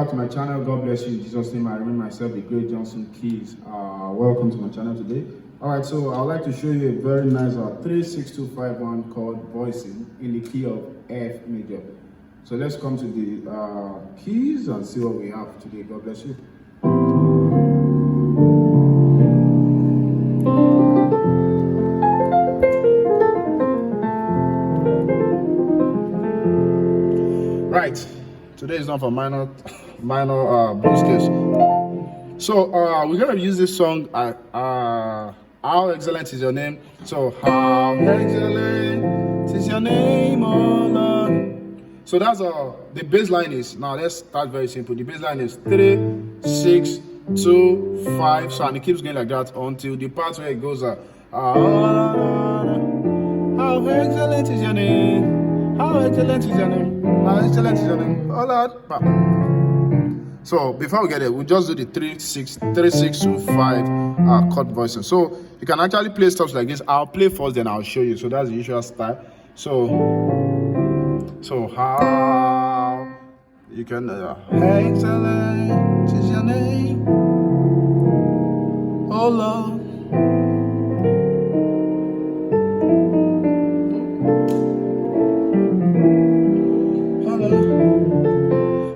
back to my channel. God bless you in Jesus' name. I remain myself, the great Johnsonkeyz. Welcome to my channel today. Alright, so I'd like to show you a very nice 3-6-2-5-1 chord voicing in the key of F major. So let's come to the keys and see what we have today. God bless you. Right, today is not for minor blues case. So we're gonna use this song. How excellent is your name? So how excellent is your name, oh Lord. So that's the bass line is, now let's start very simple. The bass line is 3, 6, 2, 5. So and it keeps going like that until the part where it goes how excellent is your name? How excellent is your name? How excellent is your name? Oh Lord. So before we get there, we'll just do the 3-6-2-5 chord voicing. So you can actually play stuff like this. I'll play first, then I'll show you. So that's the usual style. So how you can excellent is your name, oh Lord.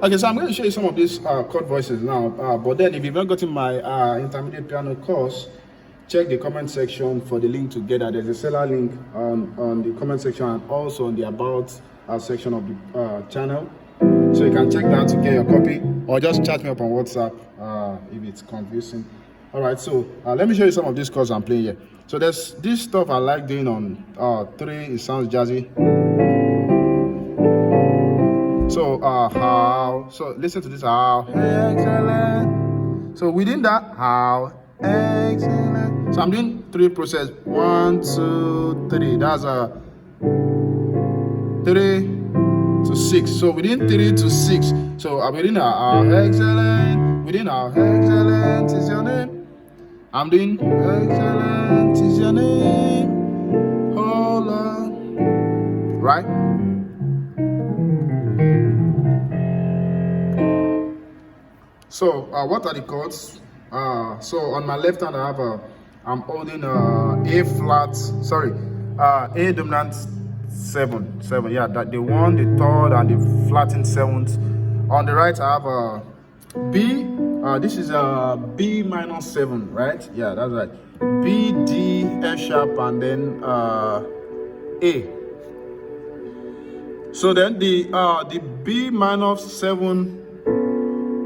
Okay, so I'm going to show you some of these chord voices now, but then if you've not gotten my intermediate piano course, check the comment section for the link to get that. There's a seller link on the comment section and also on the about section of the channel, so you can check that to get your copy, or just chat me up on WhatsApp if it's confusing. All right, so let me show you some of these chords I'm playing here. So there's this stuff I like doing on 3. It sounds jazzy. So so listen to this, how excellent. So within that, how excellent. So I'm doing 3 process, 1, 2, 3. That's 3 to 6. So within 3 to 6. So I'm within how excellent. Within how excellent is your name. I'm doing excellent is your name, oh Lord. Right? So what are the chords? So on my left hand I have I'm holding A flat, A dominant 7, yeah, that the 1, the 3rd, and the flattened 7th. On the right I have B. This is B minor 7, right? Yeah, that's right. B, D, F sharp, and then A. So then the B minor 7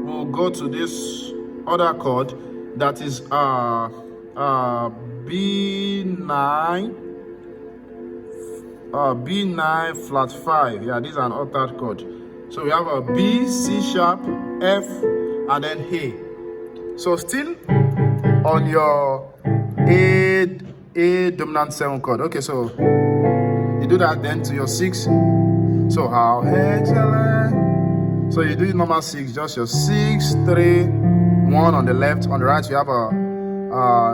will go to this other chord that is B9 flat 5. Yeah, this is an altered chord. So we have a B, C sharp, F, and then A. So still on your A dominant 7 chord. Okay, so you do that then to your 6. So how excellent. So you do normal 6, just your 6, 3, 1 on the left. On the right, you have a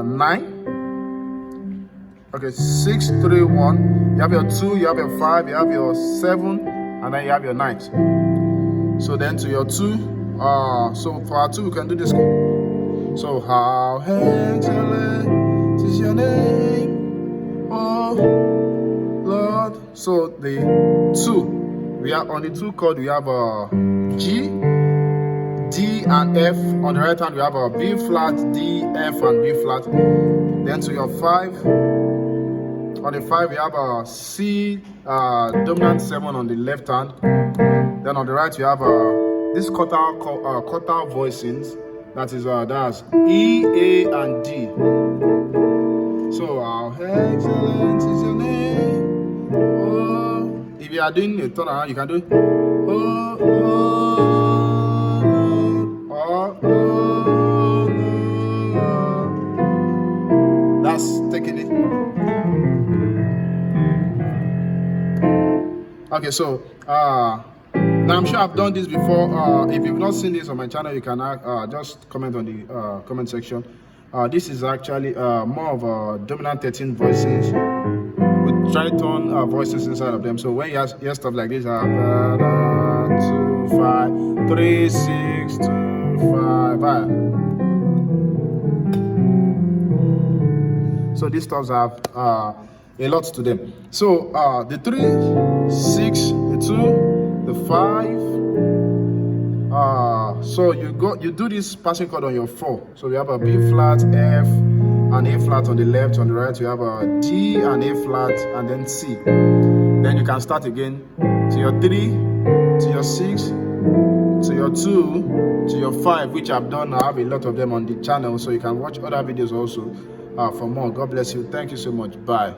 9. Okay, 6, 3, 1. You have your 2, you have your 5, you have your 7, and then you have your 9. So then to your 2, so for our 2, we can do this. So how excellent is your name, oh Lord. So the 2. We are on the 2 chord, we have a G, D, and F. On the right hand, we have a B flat, D, F, and B flat. Then to your 5. On the 5, we have a C dominant 7 on the left hand. Then on the right, we have this quarter voicings. That is that's E, A, and D. So how excellent is your name? Oh. If you are doing a turnaround, you can do that's taking it. Okay, so now I'm sure I've done this before. If you've not seen this on my channel, you can just comment on the comment section. This is actually more of a dominant 13 voices with tritone voices inside of them. So when you hear stuff like this, 2, 5, 3, 3, 6, 2, 5. Bye. So these stuffs have a lot to them. So the 3, 6, the 2, the 5. So you do this passing chord on your 4. So we have a B flat, F, and A flat on the left. On the right, we have a D and A flat, and then C. Then you can start again to your 3, to your 6, to your 2, to your 5, which I've done. I have a lot of them on the channel, so you can watch other videos also for more. God bless you. Thank you so much. Bye.